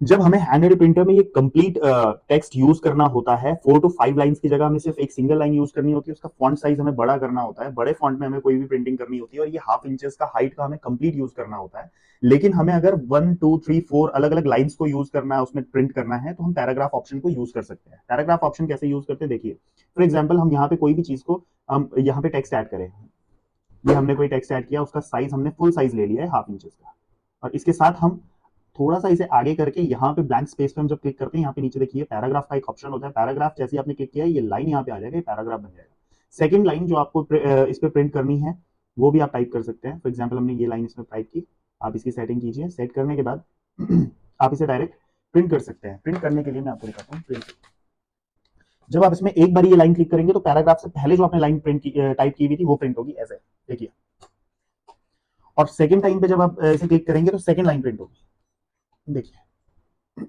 जब हमें hand printer में ये कंप्लीट टेक्स्ट यूज करना होता है, 4 to 5 लाइंस की जगह हमें सिर्फ एक सिंगल लाइन यूज करनी होती है, उसका फॉन्ट साइज हमें बड़ा करना होता है, बड़े फॉन्ट में हमें कोई भी प्रिंटिंग करनी होती है, और ये हाफ इंचेस का हाइट का हमें कंप्लीट यूज करना होता है। लेकिन हमें अगर 1 2 3 4 अलग अलग लाइंस को यूज करना है, उसमें प्रिंट करना है, तो हम पैराग्राफ ऑप्शन को यूज कर सकते हैं। पैराग्राफ ऑप्शन कैसे यूज करते हैं, देखिए फॉर एग्जाम्पल हम यहाँ पे कोई भी चीज को, हम यहाँ पे टेक्स्ट ऐड करें, ये हमने कोई टेक्स्ट ऐड किया, उसका साइज हमने फुल साइज ले लिया है हाफ इंचेस का, और इसके साथ हम थोड़ा सा इसे आगे करके यहाँ पे ब्लैंक स्पेस पे हम जब क्लिक करते हैं, यहाँ पे नीचे देखिए पैराग्राफ का एक ऑप्शन होता है, पैराग्राफ जैसे ही आपने क्लिक किया है ये लाइन यहाँ पे आ जाएगा, ये पैराग्राफ बन जाएगा। सेकंड लाइन जो आपको इस पे प्रिंट करनी है, वो भी आप टाइप कर सकते हैं। फॉर एग्जाम्पल हमने ये लाइन इसमें टाइप की, आप इसकी सेटिंग कीजिए, सेट करने के बाद आप इसे डायरेक्ट प्रिंट कर सकते हैं। प्रिंट करने के लिए मैं आपको दिखाता हूँ प्रिंट। जब आप इसमें एक बार ये लाइन क्लिक करेंगे तो पैराग्राफ से पहले जो आपने लाइन प्रिंट की टाइप की हुई थी वो प्रिंट होगी ऐसे, देखिए। और सेकंड टाइम पे जब आप इसे क्लिक करेंगे तो सेकंड लाइन प्रिंट होगी, देखिए।